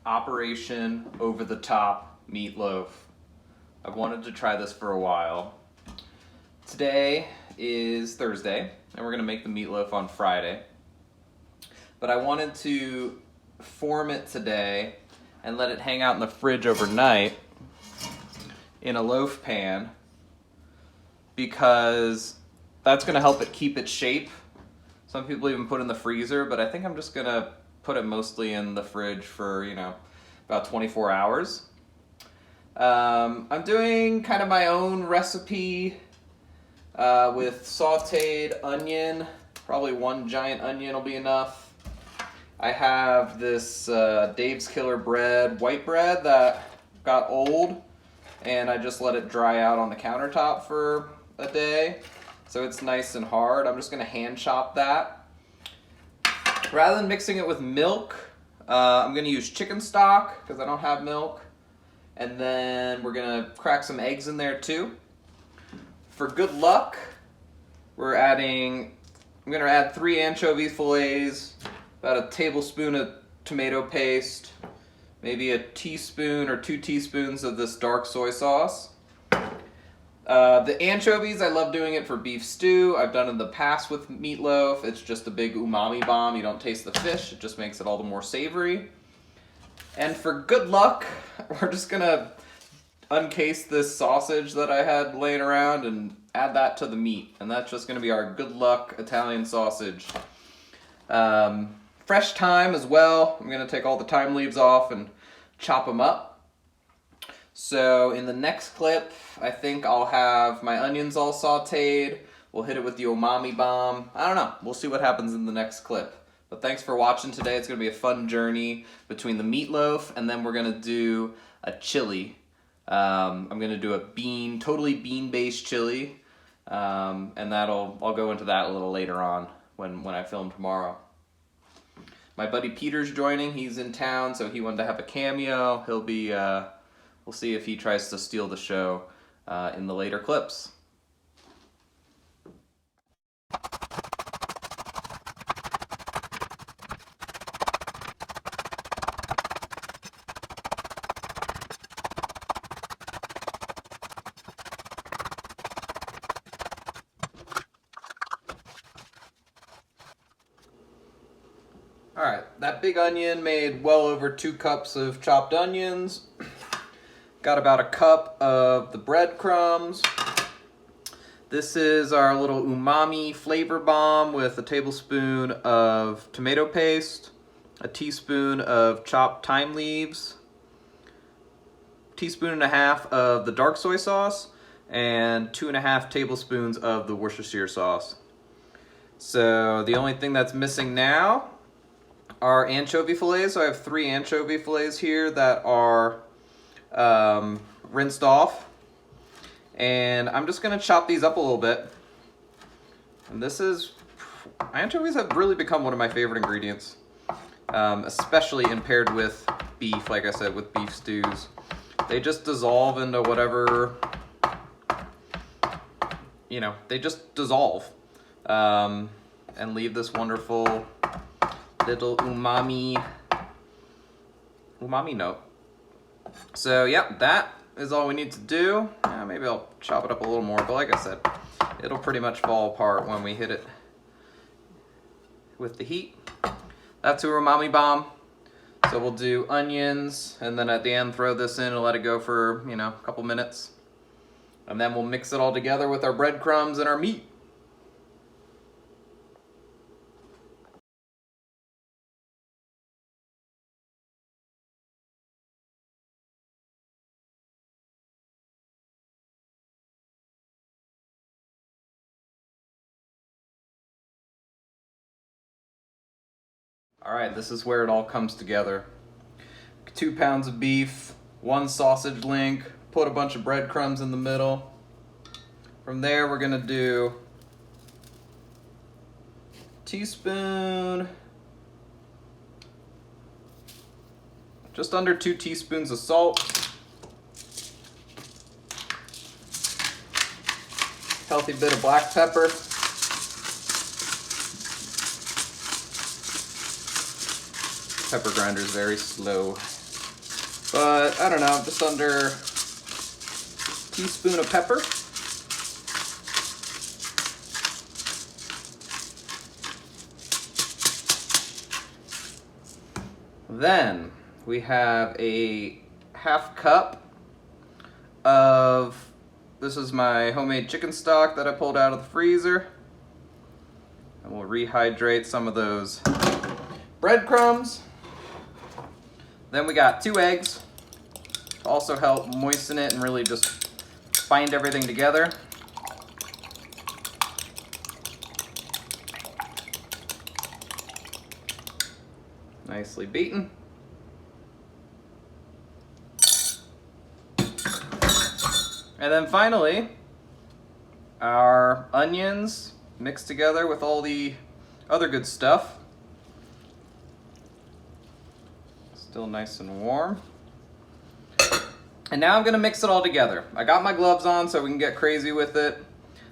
Operation Over the Top Meatloaf. I've wanted to try this for a while. Today is Thursday, and we're gonna make the meatloaf on Friday. But I wanted to form it today and let it hang out in the fridge overnight in a loaf pan because that's gonna help it keep its shape. Some people even put it in the freezer, but I think I'm just gonna put it mostly in the fridge for, about 24 hours. I'm doing kind of my own recipe with sauteed onion. Probably one giant onion will be enough. I have this Dave's Killer bread, white bread that got old, and I just let it dry out on the countertop for a day, so it's nice and hard. I'm just gonna hand chop that. Rather than mixing it with milk, I'm gonna use chicken stock because I don't have milk. And then we're gonna crack some eggs in there too. For good luck, I'm gonna add 3 anchovy fillets, about a tablespoon of tomato paste, maybe a teaspoon or 2 teaspoons of this dark soy sauce. The anchovies, I love doing it for beef stew. I've done it in the past with meatloaf. It's just a big umami bomb. You don't taste the fish. It just makes it all the more savory. And for good luck, we're just gonna uncase this sausage that I had laying around and add that to the meat. And that's just gonna be our good luck Italian sausage. Fresh thyme as well. I'm gonna take all the thyme leaves off and chop them up. So in the next clip, I think I'll have my onions all sauteed. We'll hit it with the umami bomb. I don't know. We'll see what happens in the next clip. But thanks for watching today. It's going to be a fun journey between the meatloaf, and then we're going to do a chili. I'm going to do a totally bean-based chili, and I'll go into that a little later on when I film tomorrow. My buddy Peter's joining. He's in town, so he wanted to have a cameo. He'll be... we'll see if he tries to steal the show in the later clips. Alright, that big onion made well over 2 cups of chopped onions. Got about a cup of the breadcrumbs. This is our little umami flavor bomb with a tablespoon of tomato paste, a teaspoon of chopped thyme leaves, teaspoon and a half of the dark soy sauce, and 2.5 tablespoons of the Worcestershire sauce. So the only thing that's missing now are anchovy fillets. So I have 3 anchovy fillets here that are rinsed off, and I'm just gonna chop these up a little bit. And anchovies have really become one of my favorite ingredients, especially in paired with beef. Like I said, with beef stews, they just dissolve into whatever, they just dissolve and leave this wonderful little umami note. So yeah, that is all we need to do. Maybe I'll chop it up a little more, but like I said, it'll pretty much fall apart when we hit it with the heat. That's our umami bomb. So we'll do onions, and then at the end throw this in and let it go for, a couple minutes. And then we'll mix it all together with our breadcrumbs and our meat. Alright, this is where it all comes together. 2 pounds of beef, 1 sausage link, put a bunch of breadcrumbs in the middle. From there we're gonna do teaspoon, just under 2 teaspoons of salt, healthy bit of black pepper, pepper grinder is very slow. but I don't know, just under a teaspoon of pepper. Then we have a half cup of, this is my homemade chicken stock that I pulled out of the freezer. And we'll rehydrate some of those breadcrumbs. Then we got 2 eggs to also help moisten it and really just bind everything together. Nicely beaten. And then finally, our onions mixed together with all the other good stuff. Still nice and warm. And now I'm gonna mix it all together. I got my gloves on so we can get crazy with it.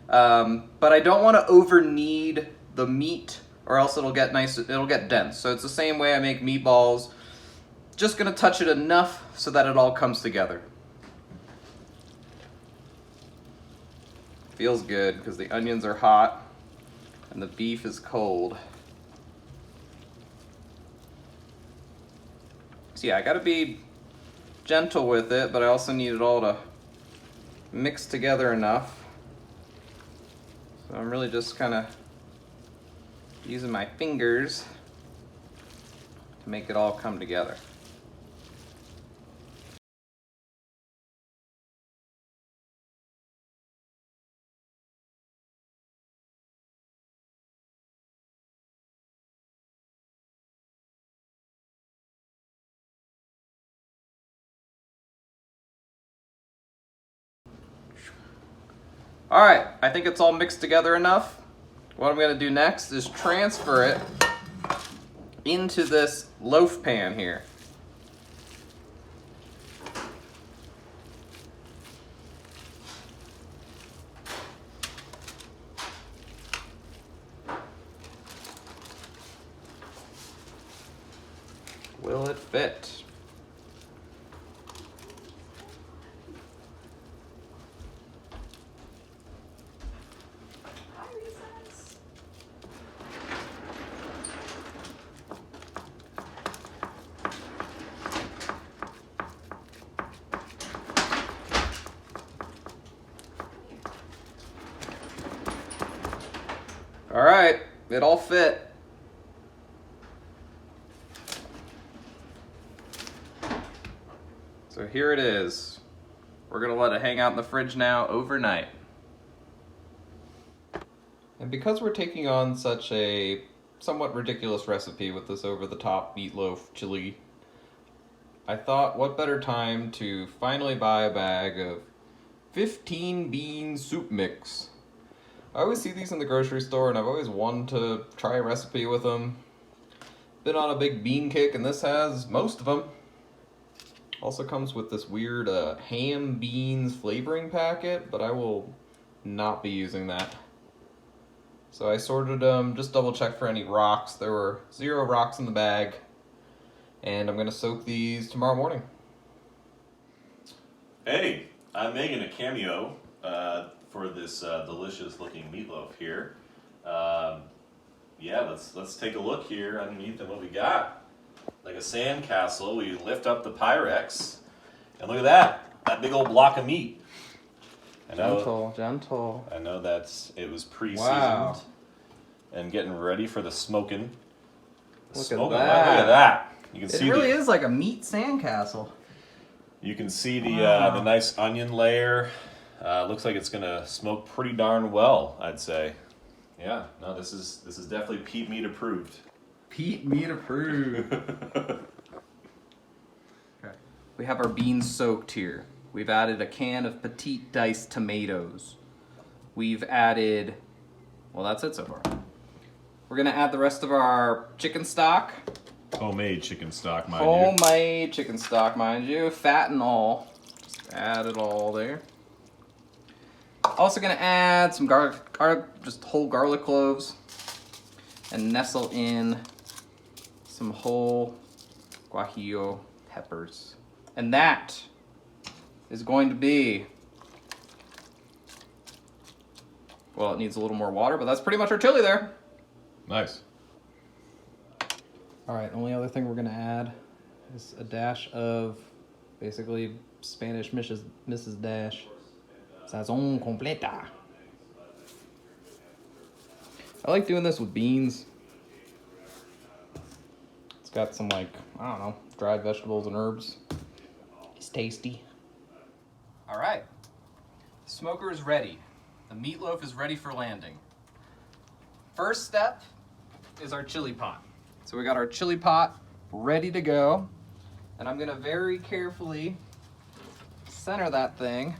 But I don't wanna over knead the meat or else it'll get dense. So it's the same way I make meatballs. Just gonna touch it enough so that it all comes together. Feels good because the onions are hot and the beef is cold. So yeah, I gotta be gentle with it, but I also need it all to mix together enough. So I'm really just kind of using my fingers to make it all come together. All right, I think it's all mixed together enough. What I'm gonna do next is transfer it into this loaf pan here. Will it fit? All right, it all fit. So here it is. We're gonna let it hang out in the fridge now overnight. And because we're taking on such a somewhat ridiculous recipe with this over-the-top meatloaf chili, I thought what better time to finally buy a bag of 15 bean soup mix. I always see these in the grocery store and I've always wanted to try a recipe with them. Been on a big bean kick and this has most of them. Also comes with this weird ham beans flavoring packet, but I will not be using that. So I sorted them, just double checked for any rocks. There were 0 rocks in the bag. And I'm gonna soak these tomorrow morning. Hey, I'm making a cameo for this delicious looking meatloaf here. Yeah, let's take a look here underneath at what we got. Like a sandcastle, we lift up the Pyrex, and look at that big old block of meat. Gentle. I know it was pre-seasoned and getting ready for the smoking. Look at that. Look at that. You can see it really is like a meat sandcastle. You can see the nice onion layer. Looks like it's gonna smoke pretty darn well, I'd say. Yeah, no, this is definitely Pete Meat approved. Pete Meat approved. Okay. We have our beans soaked here. We've added a can of petite diced tomatoes. We've added, well, that's it so far. We're gonna add the rest of our chicken stock. Homemade chicken stock, mind you. Homemade chicken stock, mind you. Fat and all. Just add it all there. Also gonna add some garlic, just whole garlic cloves. And nestle in some whole guajillo peppers. And that is going to be, well, it needs a little more water, but that's pretty much our chili there. Nice. All right, the only other thing we're gonna add is a dash of basically Spanish Mrs. Dash. Sazon completa. I like doing this with beans. It's got some, like, I don't know, dried vegetables and herbs. It's tasty. All right, the smoker is ready. The meatloaf is ready for landing. First step is our chili pot. So we got our chili pot ready to go. And I'm gonna very carefully center that thing.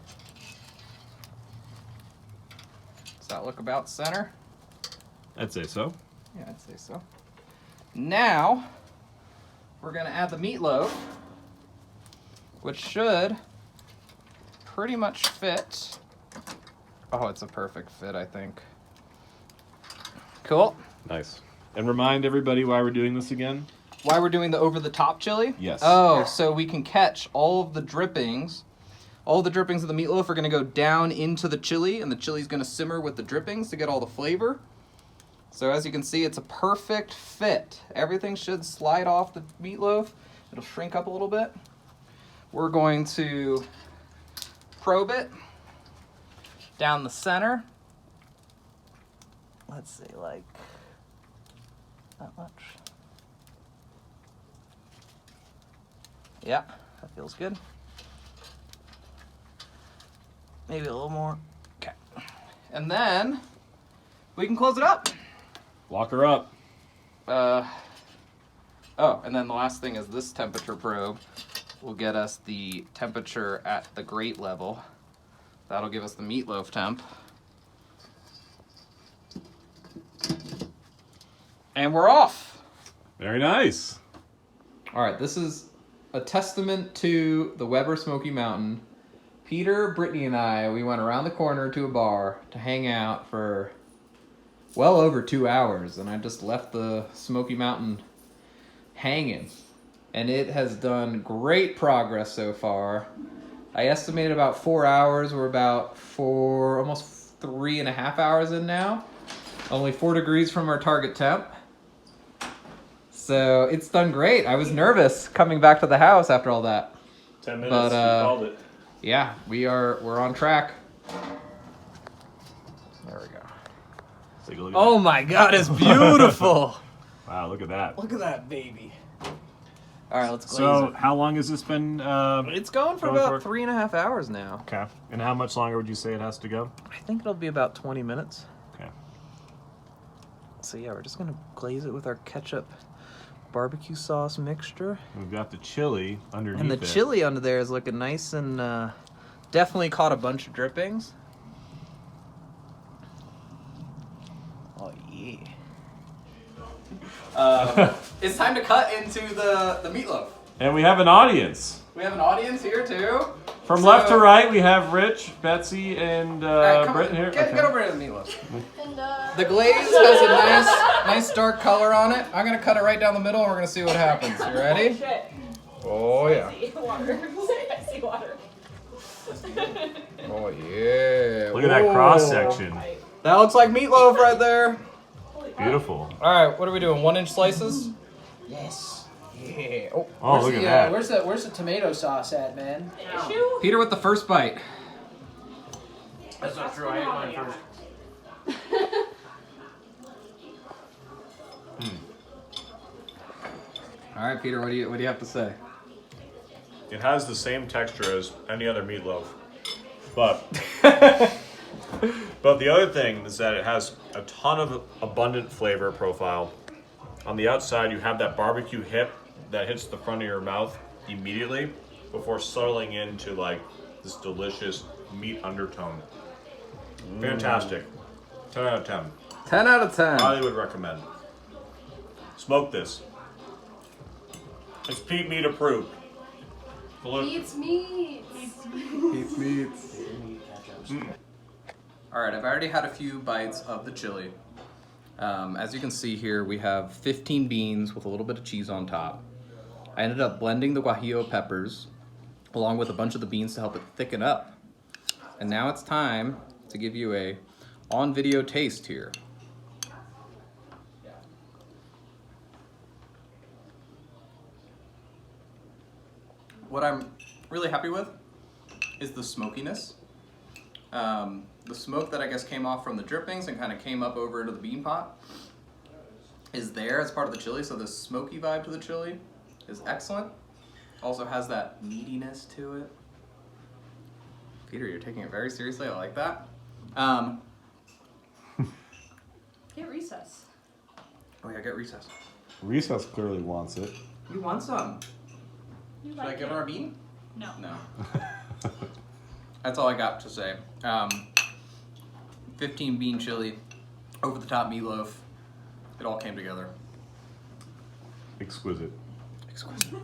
Does that look about center? I'd say so. Yeah, I'd say so. Now, we're gonna add the meatloaf, which should pretty much fit. Oh, it's a perfect fit, I think. Cool. Nice. And remind everybody why we're doing this again. Why we're doing the over-the-top chili? Yes. Oh, so we can catch all of the drippings. All the drippings of the meatloaf are gonna go down into the chili, and the chili's gonna simmer with the drippings to get all the flavor. So as you can see, it's a perfect fit. Everything should slide off the meatloaf. It'll shrink up a little bit. We're going to probe it down the center. Let's say like that much. Yeah, that feels good. Maybe a little more. Okay. And then we can close it up. Lock her up. Oh, and then the last thing is this temperature probe will get us the temperature at the grate level. That'll give us the meatloaf temp. And we're off. Very nice. All right, this is a testament to the Weber Smoky Mountain. Peter, Brittany, and I, we went around the corner to a bar to hang out for well over 2 hours, and I just left the Smoky Mountain hanging. And it has done great progress so far. I estimated about 4 hours. We're about almost 3.5 hours in now. Only 4 degrees from our target temp. So it's done great. I was nervous coming back to the house after all that. 10 minutes, But, you called it. Yeah, we're on track. There we go. Take a look at Oh my God, it's beautiful. that. Wow, look at that. Look at that baby. All right, let's glaze So, it. how long has this been? It's going for about 3.5 hours now. Okay. And how much longer would you say it has to go? I think it'll be about 20 minutes. Okay. So yeah, we're just gonna glaze it with our ketchup barbecue sauce mixture. We've got the chili underneath And the it. chili under there is looking nice and definitely caught a bunch of drippings. Oh yeah. It's time to cut into the meatloaf. And we have an audience. We have an audience here too. From left to right, we have Rich, Betsy, and Alright, come Brit on, here. get over to the meatloaf. And, The glaze has a nice dark color on it. I'm gonna cut it right down the middle and we're gonna see what happens. You ready? shit. Oh yeah. Water. Spicy water. Oh yeah. Look at that cross section. That looks like meatloaf right there. Beautiful. All right, what are we doing? 1-inch slices? Yes. Yeah. Oh, Oh, look at that. Where's the tomato sauce at, man? Peter with the first bite. That's not true. I ate mine first. All right, Peter, what do you have to say? It has the same texture as any other meatloaf, but but the other thing is that it has a ton of abundant flavor profile. On the outside, you have that barbecue hit that hits the front of your mouth immediately before settling into like this delicious meat undertone. Fantastic. 10 out of 10. 10 out of 10. Highly would recommend. Smoke this. It's Pete Meat approved. Meats, meats. Pete's Meats. All right, I've already had a few bites of the chili. As you can see here, we have 15 beans with a little bit of cheese on top. I ended up blending the guajillo peppers along with a bunch of the beans to help it thicken up. And now it's time to give you a on-video taste here. What I'm really happy with is the smokiness. The smoke that I guess came off from the drippings and kind of came up over into the bean pot is there as part of the chili, so the smoky vibe to the chili is excellent. Also has that meatiness to it. Peter, you're taking it very seriously, I like that. Get recess. Oh yeah, get recess. Recess clearly wants it. You want some? You Should I like give it? her a bean? No. No. That's all I got to say. 15 bean chili, over the top meatloaf. It all came together. Exquisite. Exquisite.